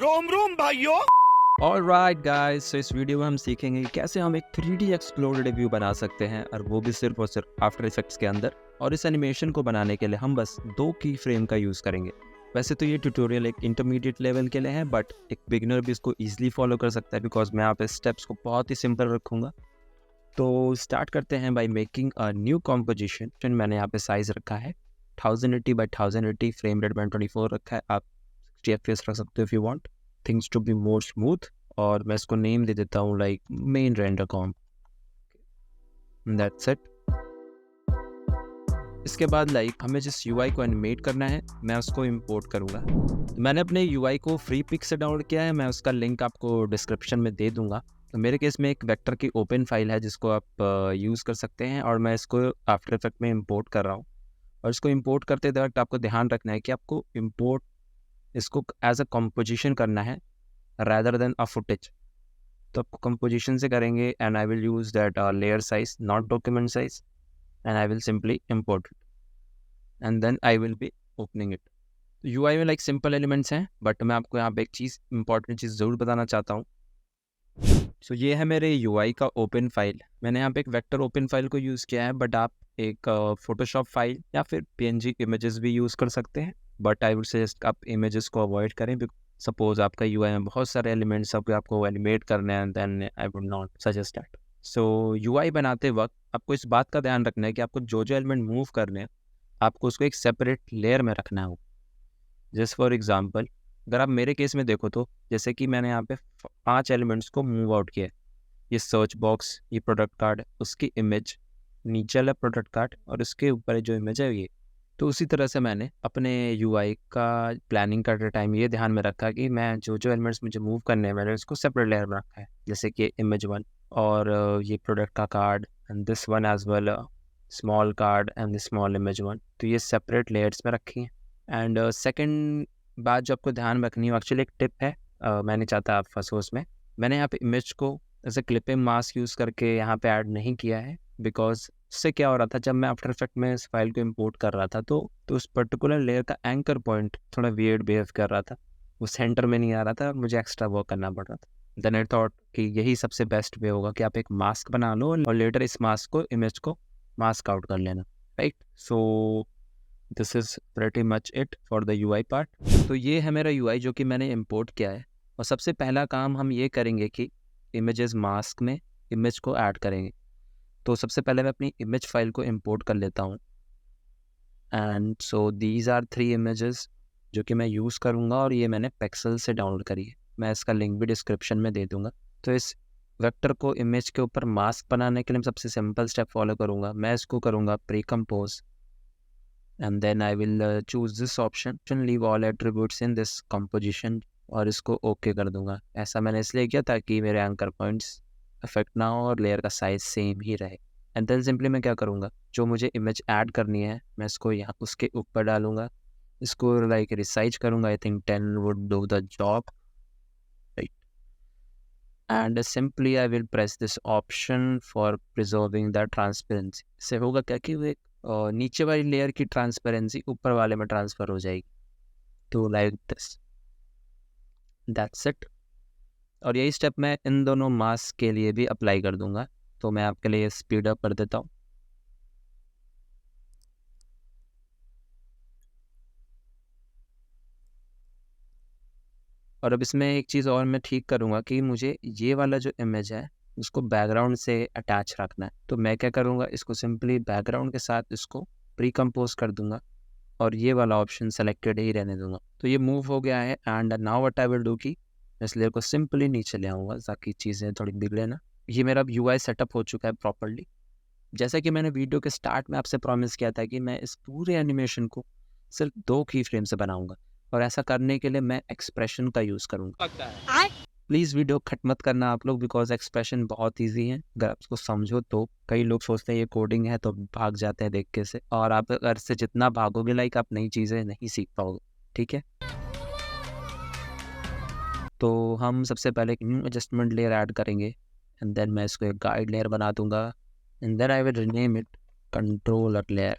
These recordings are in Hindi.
रोम रोम भाइयों। ऑलराइट गाइस, सो इस वीडियो में हम सीखेंगे कि कैसे हम एक 3D एक्सप्लोरेड व्यू बना सकते हैं, और वो भी सिर्फ और सिर्फ आफ्टर इफेक्ट्स के अंदर। और इस एनिमेशन को बनाने के लिए हम बस 2 की फ्रेम का यूज़ करेंगे। वैसे तो ये ट्यूटोरियल एक इंटरमीडिएट लेवल के लिए है, बट एक बिगिनर भी इसको ईजिली फॉलो कर सकता है, बिकॉज मैं यहाँ पे स्टेप्स को बहुत ही सिंपल रखूँगा। तो स्टार्ट करते हैं by making a new composition. मैंने यहाँ पे साइज़ रखा है 1080 बाई 1080, फ्रेम रेट 124 रखा है। आप 60 FPS रख सकते हो if you want things to be more smooth. और मैं इसको नेम दे देता हूँ like main render comp. That's it. इसके बाद लाइक हमें जिस UI को एनिमेट करना है, मैं उसको इंपोर्ट करूँगा। मैंने अपने UI को फ्री पिक से डाउनलोड किया है, मैं उसका लिंक आपको डिस्क्रिप्शन में दे दूँगा। तो मेरे केस में एक वेक्टर की ओपन फाइल है जिसको आप यूज़ कर सकते हैं, और मैं इसको आफ्टर इफेक्ट में इंपोर्ट कर रहा हूँ। और इसको इंपोर्ट करते वक्त आपको ध्यान रखना है कि आपको इंपोर्ट इसको एज अ कॉम्पोजिशन करना है rather than a footage। तो आपको कंपोजिशन से करेंगे, and I will use that layer size not document size, and I will simply import it, and then I will be opening it. UI में लाइक सिंपल एलिमेंट्स हैं, बट मैं आपको यहाँ पे एक चीज़ इंपॉर्टेंट चीज़ ज़रूर बताना चाहता हूँ। सो ये है मेरे UI का ओपन फाइल। मैंने यहाँ पे एक वेक्टर ओपन फाइल को यूज़ किया है, बट आप एक फोटोशॉप फाइल या फिर PNG इमेजेस भी यूज़ कर सकते हैं, बट आई वुड सजेस्ट आप इमेजेस को अवॉइड करें। सपोज आपका UI में बहुत सारे एलिमेंट्स आपको एनिमेट करने हैं, then I would not suggest that. So UI बनाते वक्त आपको इस बात का ध्यान रखना है कि आपको जो जो एलिमेंट मूव करने हैं, आपको उसको एक सेपरेट लेयर में रखना है। जस्ट फॉर एग्जांपल, अगर आप मेरे केस में देखो तो जैसे कि मैंने यहाँ पे 5 एलिमेंट्स को मूव आउट किया है। ये सर्च बॉक्स, ये प्रोडक्ट कार्ड, उसकी इमेज, नीचे वाला प्रोडक्ट कार्ड, और उसके ऊपर जो इमेज है ये। तो उसी तरह से मैंने अपने UI का प्लानिंग करते टाइम ये ध्यान में रखा कि मैं जो जो एलिमेंट्स मुझे मूव करने हैं, मैंने उसको सेपरेट लेयर में रखा है। जैसे कि इमेज 1 और ये प्रोडक्ट का card, and this one as well, small card and this small image 1। तो ये सेपरेट लेयर्स में रखी हैं। एंड सेकेंड बात जो आपको ध्यान रखनी है, एक्चुअली एक टिप है, मैंने चाहता आप फंसो उसमें। मैंने यहाँ पे इमेज को as a clipping mask use करके यहाँ पे ऐड नहीं किया है, बिकॉज उससे क्या हो रहा था, जब मैं आफ्टर इफेक्ट में इस फाइल को इंपोर्ट कर रहा था तो उस पर्टिकुलर लेयर का एंकर पॉइंट थोड़ा वियर्ड बिहेव कर रहा था, वो सेंटर में नहीं आ रहा था, और मुझे एक्स्ट्रा वर्क करना पड़ रहा था। देन आई थॉट कि यही सबसे बेस्ट वे होगा कि आप एक मास्क बना लो और लेटर इस मास्क को, इमेज को मास्क आउट कर लेना, right. So this is pretty much it for the UI part. तो ये है मेरा UI जो कि मैंने इंपोर्ट किया है। और सबसे पहला काम हम ये करेंगे कि इमेजेस मास्क में इमेज को ऐड करेंगे। तो सबसे पहले मैं अपनी इमेज फाइल को इंपोर्ट कर लेता हूँ, and so these are 3 images जो कि मैं यूज़ करूँगा, और ये मैंने पेक्सल से डाउनलोड करी है। मैं इसका लिंक भी डिस्क्रिप्शन में दे दूँगा। तो इस वेक्टर को इमेज के ऊपर मास्क बनाने के लिए मैं सबसे सिंपल स्टेप फॉलो करूँगा। मैं इसको करूँगा pre compose, and then I will choose this option, leave all attributes in this composition, और इसको OK कर दूंगा। ऐसा मैंने इसलिए किया ताकि मेरे एंकर पॉइंट्स अफेक्ट ना हो और लेयर का साइज सेम ही रहे। एंड देन सिंपली मैं क्या करूँगा, जो मुझे इमेज ऐड करनी है मैं इसको यहाँ उसके ऊपर डालूंगा, इसको लाइक रिसाइज करूँगा। I think 10 would do the job, right? And simply I will press this option for preserving the transparency। इससे होगा क्या कि वो एक नीचे वाली लेयर की ट्रांसपेरेंसी ऊपर वाले में ट्रांसफ़र हो जाएगी। तो लाइक दिस, दैट्स इट। और यही स्टेप मैं इन दोनों मास्क के लिए भी अप्लाई कर दूंगा। तो मैं आपके लिए स्पीड अप कर देता हूँ। और अब इसमें एक चीज़ और मैं ठीक करूँगा कि मुझे ये वाला जो इमेज है उसको बैकग्राउंड से अटैच रखना है। तो मैं क्या करूँगा, इसको सिंपली बैकग्राउंड के साथ इसको प्री कंपोज कर दूंगा, और ये वाला ऑप्शन सेलेक्टेड ही रहने दूंगा। तो ये मूव हो गया है। And now what I will do कि इस लेयर को सिंपली नीचे ले आऊँगा ताकि चीज़ें थोड़ी बिगड़े ना। ये मेरा UI सेटअप हो चुका है प्रॉपर्ली। जैसा कि मैंने वीडियो के स्टार्ट में आपसे प्रॉमिस किया था कि मैं इस पूरे एनिमेशन को सिर्फ 2 की फ्रेम से बनाऊंगा, और ऐसा करने के लिए मैं एक्सप्रेशन का यूज़ करूँगा। प्लीज़ वीडियो खट मत करना आप लोग, बिकॉज एक्सप्रेशन बहुत ईजी है। अगर आप उसको समझो तो कई लोग सोचते हैं ये कोडिंग है तो भाग जाते हैं देख के से, और आप अगर से जितना भागोगे लाइक आप नई चीज़ें नहीं सीख पाओगे, ठीक है। तो हम सबसे पहले एक न्यू एडजस्टमेंट लेयर ऐड करेंगे, एंड देन मैं इसको एक गाइड लेयर बना दूंगा, and then I will rename it controller layer,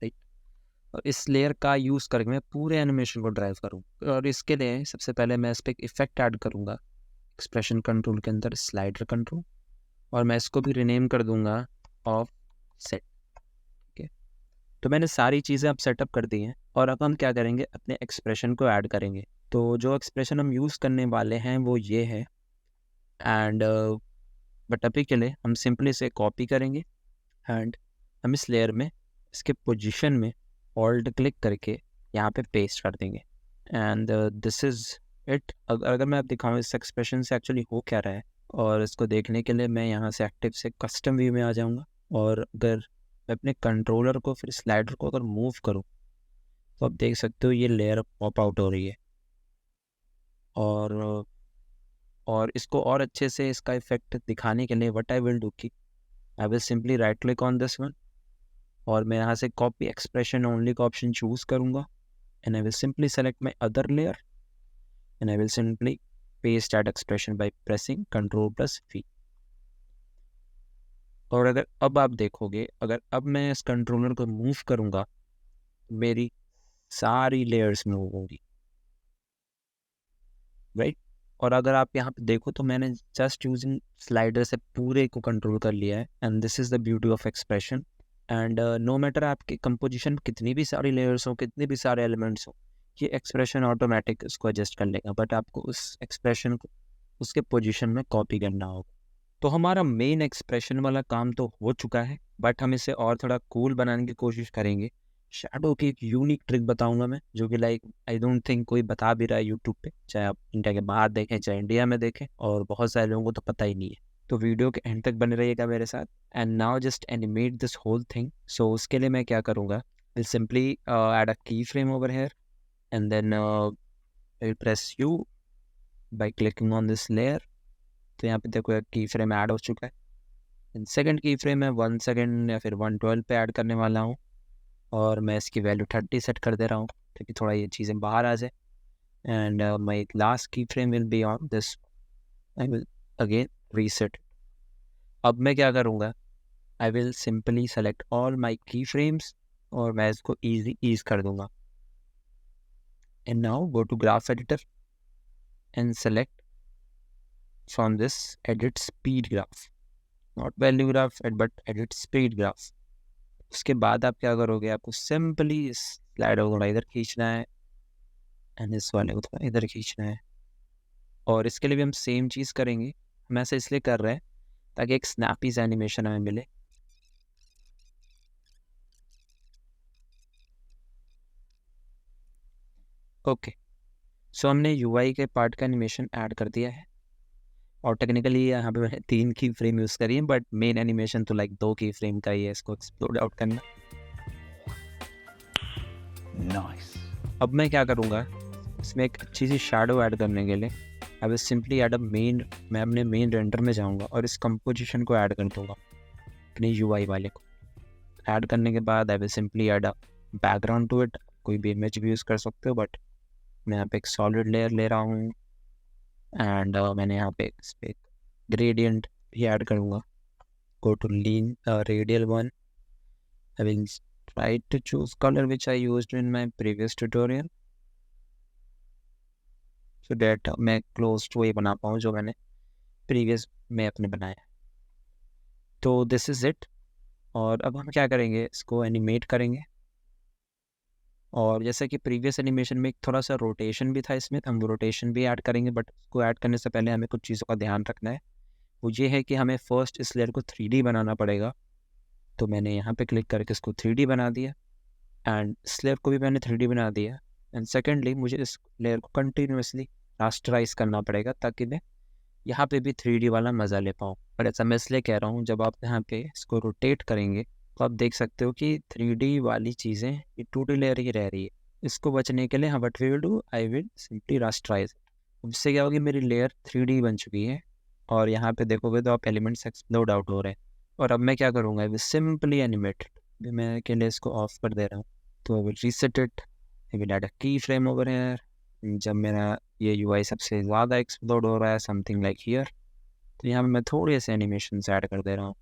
right. और इस लेयर का यूज़ करके मैं पूरे एनिमेशन को ड्राइव करूँ। और इसके लिए सबसे पहले मैं इस पर एक इफेक्ट ऐड करूँगा एक्सप्रेशन कंट्रोल के अंदर, स्लाइडर कंट्रोल, और मैं इसको भी रीनेम कर दूंगा ऑफ सेट। ठीक है, तो मैंने सारी चीज़ें अब सेटअप कर दी हैं और अब हम क्या करेंगे, अपने एक्सप्रेशन को ऐड करेंगे। तो जो एक्सप्रेशन हम यूज़ करने वाले हैं वो ये है, एंड बट अभी के लिए हम सिंपली इसे कॉपी करेंगे एंड हम इस लेयर में इसके पोजीशन में ऑल्ट क्लिक करके यहाँ पे पेस्ट कर देंगे। And this is it. अगर मैं अब दिखाऊँ इस एक्सप्रेशन से एक्चुअली हो क्या रहा है, और इसको देखने के लिए मैं यहाँ से एक्टिव से कस्टम व्यू में आ जाऊँगा, और अगर मैं अपने कंट्रोलर को फिर स्लाइडर को अगर मूव करूँ तो आप देख सकते हो ये लेयर पॉप आउट हो रही है। और इसको और अच्छे से इसका इफेक्ट दिखाने के लिए व्हाट आई विल डू कि आई will simply write click on this one, और मैं यहाँ से कॉपी एक्सप्रेशन ओनली का ऑप्शन चूज़ करूँगा, and I will simply select my other layer and I will simply paste that expression by pressing Ctrl+V। और अगर अब आप देखोगे, अगर अब मैं इस कंट्रोलर को मूव करूँगा मेरी सारी लेयर्स मूव होंगी, राइट। और अगर आप यहाँ पे देखो तो मैंने जस्ट यूजिंग स्लाइडर से पूरे को कंट्रोल कर लिया है, and this is the beauty of expression. And no matter आपकी कंपोजिशन कितनी भी सारी लेयर्स हो, कितने भी सारे एलिमेंट्स हो, ये एक्सप्रेशन ऑटोमेटिक इसको एडजस्ट कर लेगा, बट आपको उस एक्सप्रेशन को उसके पोजीशन में कॉपी करना होगा। तो हमारा मेन एक्सप्रेशन वाला काम तो हो चुका है, बट हम इसे और थोड़ा कूल बनाने की कोशिश करेंगे। शैडो की एक यूनिक ट्रिक बताऊंगा मैं, जो कि लाइक आई डोंट थिंक कोई बता भी रहा है यूट्यूब पे, चाहे आप इंडिया के बाहर देखें चाहे इंडिया में देखें, और बहुत सारे लोगों को तो पता ही नहीं है। तो वीडियो के एंड तक बने रहिएगा मेरे साथ, and now just animate this whole thing. So उसके लिए मैं क्या करूँगा, will simply add a key frame over here, and then will press you by clicking on this layer. तो यहाँ पे देखो एक की फ्रेम ऐड हो चुका है। सेकंड की फ्रेम मैं 1 सेकंड या फिर 112 पे ऐड करने वाला हूँ, और मैं इसकी वैल्यू 30 सेट कर दे रहा हूँ ताकि थोड़ा ये चीज़ें बाहर आ जाए। And my last key frame will be on this, I will again reset. अब मैं क्या करूँगा, I will simply select all my key frames, और मैं इसको ईज कर दूँगा। And now go to graph editor and select from this edit speed graph, not value graph but edit speed graph. उसके बाद आप क्या करोगे, आपको सिंपली इस स्लाइडर को थोड़ा इधर खींचना है एंड इस वाले को थोड़ा इधर खींचना है, और इसके लिए भी हम सेम चीज़ करेंगे। हम ऐसा इसलिए कर रहे हैं ताकि एक स्नैपी सा एनिमेशन हमें मिले। ओके, सो हमने यूआई के पार्ट का एनिमेशन ऐड कर दिया है, और टेक्निकली यहाँ पे मैंने 3 की फ्रेम यूज़ करी है, बट मेन एनिमेशन तो लाइक 2 की फ्रेम का ही है, इसको एक्सप्लोर आउट करना। नाइस। अब मैं क्या करूँगा, इसमें एक अच्छी सी शैडो ऐड करने के लिए आई will simply add a main, मैं अपने मेन रेंडर में जाऊँगा और इस कंपोजिशन को ऐड कर दूँगा अपने यूआई वाले को। ऐड करने के बाद I will simply add a background to it, कोई भी इमेज भी यूज़ कर सकते हो, बट मैं यहाँ पे एक सॉलिड लेयर ले रहा हूँ, एंड मैंने यहाँ पे इस पर ग्रेडियंट भी ऐड करूँगा। Go to lean radial one, I will try to choose color which I used in my previous tutorial so that मैं close to वही बना पाऊँ जो मैंने previous में अपने बनाया। तो this is it। और अब हम क्या करेंगे, इसको एनिमेट करेंगे, और जैसे कि प्रीवियस एनिमेशन में एक थोड़ा सा रोटेशन भी था, इसमें हम रोटेशन भी ऐड करेंगे, बट उसको ऐड करने से पहले हमें कुछ चीज़ों का ध्यान रखना है। वो ये है कि हमें फर्स्ट इस लेयर को 3D बनाना पड़ेगा। तो मैंने यहाँ पे क्लिक करके इसको 3D बना दिया, एंड इस लेयर को भी मैंने 3D बना दिया। एंड सेकेंडली मुझे इस लेयर को कंटिन्यूसली रास्टराइज करना पड़ेगा ताकि मैं यहाँ पे भी 3D वाला मज़ा ले पाऊँ। और ऐसा मैं इसलिए कह रहा हूँ, जब आप यहाँ पे इसको रोटेट करेंगे तो आप देख सकते हो कि 3D वाली चीज़ें ये 2D लेयर ही रह रही है। इसको बचने के लिए हाँ what we will do, I will simply rasterize. इससे क्या होगी, मेरी लेयर 3D बन चुकी है, और यहाँ पे देखोगे तो आप एलिमेंट्स एक्सप्लोड आउट हो रहे हैं। और अब मैं क्या करूँगा, आई विल सिंपली एनिमेट, मैं के लिए इसको ऑफ कर दे रहा हूँ। तो I will reset it, I will add a key frame over here. जब मेरा ये यूआई सबसे ज़्यादा एक्सप्लोड हो रहा है समथिंग लाइक हियर, तो यहाँ पे मैं थोड़े से एनिमेशन ऐड कर दे रहा हूँ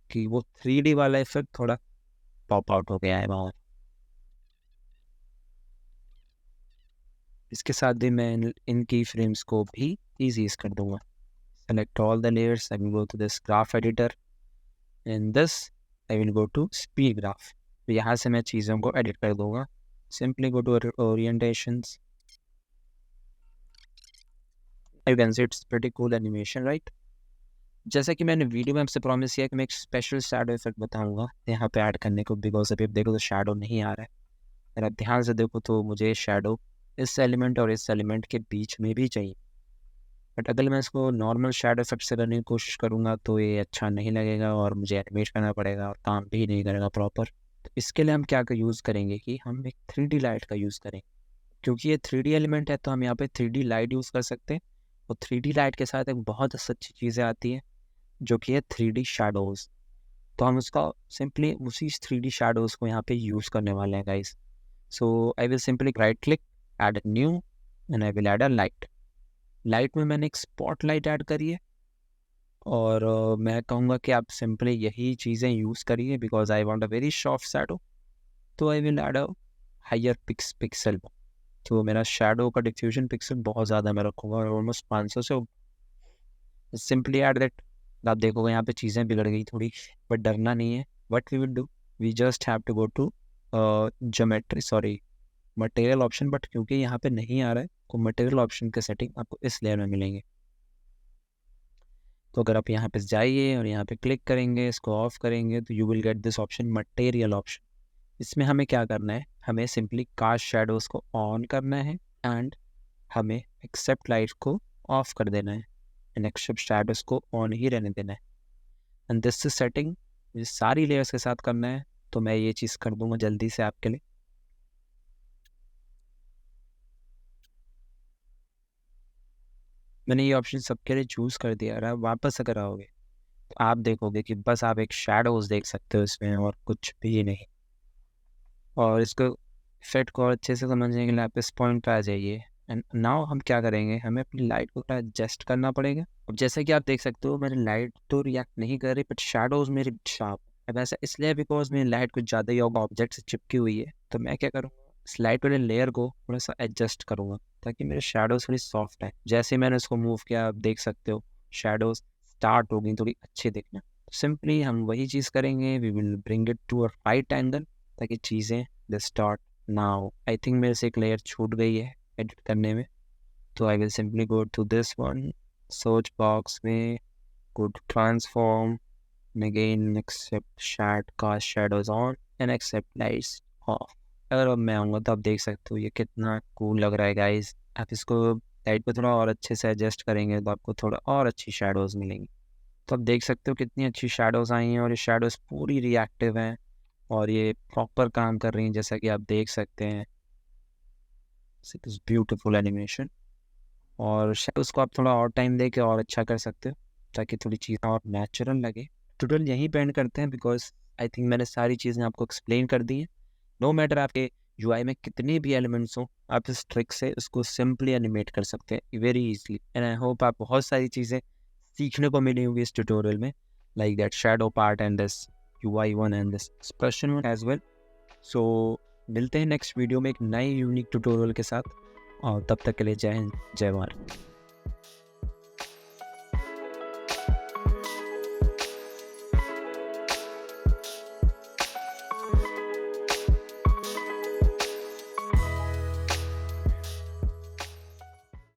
कि वो 3D वाला इफेक्ट थोड़ा पॉप आउट हो गया है बाहर। इसके साथ भी मैं इन की फ्रेम्स को भी ईजीज कर दूंगा। Select all the layers, I will go to this graph editor, in this I will go to speed graph. तो यहाँ से मैं चीज़ों को एडिट कर दूंगा। Simply go to orientations, you can see it's pretty cool animation right. जैसा कि मैंने वीडियो में आपसे प्रॉमिस किया कि मैं एक स्पेशल शैडो इफेक्ट बताऊंगा यहाँ पे ऐड करने को, बिकॉज अभी देखो तो शैडो नहीं आ रहा है। अगर आप ध्यान से देखो तो मुझे शैडो इस एलिमेंट और इस एलिमेंट के बीच में भी चाहिए, बट अगर मैं इसको नॉर्मल शैडो इफेक्ट से करने की कोशिश करूँगा तो ये अच्छा नहीं लगेगा और मुझे एनिमेट करना पड़ेगा और काम भी नहीं करेगा प्रॉपर। तो इसके लिए हम क्या का यूज़ करेंगे कि हम एक 3D लाइट का यूज़ करेंगे। क्योंकि ये 3D एलिमेंट है तो हम यहाँ पे 3D लाइट यूज़ कर सकते हैं। और 3D लाइट के साथ एक बहुत अच्छी चीज़ें आती है जो कि है 3D शैडोज़। तो हम उसका सिंपली उसी 3D शैडोज़ को यहाँ पे यूज़ करने वाले हैं guys. So I will simply write click, add new, and I will add a light. Light में मैंने एक स्पॉट लाइट ऐड करी है और मैं कहूँगा कि आप सिंपली यही चीज़ें यूज़ करिए because I want a very soft shadow. तो I will add a higher pixel. तो मेरा शैडो का डिफ्यूजन पिक्सल बहुत ज़्यादा मैं रखूँगा और ऑलमोस्ट 500 से। Simply add that. आप देखोगे यहाँ पे चीज़ें बिगड़ गई थोड़ी, बट डरना नहीं है। What we will do, we just have to go to geometry, sorry material option, but क्योंकि यहाँ पे नहीं आ रहा है तो मटेरियल ऑप्शन के सेटिंग आपको इस लेयर में मिलेंगे। तो अगर आप यहाँ पे जाइए और यहाँ पे क्लिक करेंगे, इसको ऑफ करेंगे तो you will get this option material option. इसमें हमें क्या करना है, हमें सिंपली कास्ट शैडोज को ऑन करना है एंड हमें एक्सेप्ट लाइट को ऑफ कर देना है एंड एक्सेप्ट शैडोज को ऑन ही रहने देना है। एंड दिस इज सेटिंग, ये सारी लेयर्स के साथ करना है। तो मैं ये चीज़ कर दूंगा जल्दी से आपके लिए। मैंने ये ऑप्शन सबके लिए चूज़ कर दिया है। वापस अगर आओगे तो आप देखोगे कि बस आप एक शैडोज देख सकते हो इसमें और कुछ भी नहीं। और इसको इफेक्ट को अच्छे से समझने के लिए आप इस पॉइंट पर आ जाइए। एंड नाउ हम क्या करेंगे, हमें अपनी लाइट को थोड़ा एडजस्ट करना पड़ेगा। अब जैसे कि आप देख सकते हो मेरी लाइट तो रिएक्ट नहीं कर रही, बट शैडोज मेरी शार्प। अब ऐसा इसलिए बिकॉज मेरी लाइट कुछ ज़्यादा ही ऑब्जेक्ट से चिपकी हुई है। तो मैं क्या करूँगा, इस लाइट वाले लेयर को थोड़ा सा एडजस्ट करूँगा ताकि मेरे शैडोज थोड़ी सॉफ्ट है। जैसे मैंने इसको मूव किया आप देख सकते हो शैडोज स्टार्ट हो गई थोड़ी अच्छी दिखना। सिंपली हम वही चीज़ करेंगे, we will bring it to a right angle ताकि चीज़ें the start now. I think मेरे से एक लेयर छूट गई है एडिट करने में। तो I will simply go to this one, search box में go to transform and again accept shadows on and accept lights off। अगर अब मैं आऊँगा तो आप देख सकते हो ये कितना कूल लग रहा है गाइस। आप इसको लाइट पे थोड़ा और अच्छे से एडजस्ट करेंगे तो आपको थोड़ा और अच्छी शेडोज़ मिलेंगी। तो आप देख सकते हो कितनी अच्छी शेडोज़ आई हैं और ये शेडोज़ पूरी रिएक्टिव हैं और ये प्रॉपर काम कर रही हैं जैसा कि आप देख सकते हैं। It is beautiful animation. और शेडोज़ को आप थोड़ा और टाइम दे के और अच्छा कर सकते हो ताकि थोड़ी चीज़ें और नेचुरल लगे। ट्यूटोरियल यहीं पे एंड करते हैं बिकॉज आई थिंक मैंने सारी चीज़ें आपको एक्सप्लेन कर दी हैं। नो मैटर आपके यूआई में कितने भी एलिमेंट्स हो, आप इस ट्रिक से इसको सिंपली एनिमेट कर सकते हैं very easily. And I hope आप बहुत सारी चीज़ें सीखने को मिली होंगी इस ट्यूटोरियल में, like that shadow part and this UI one and this expression one as well. So मिलते हैं नेक्स्ट वीडियो में एक नए यूनिक ट्यूटोरियल के साथ और तब तक के लिए जय हिंद, जय भारत।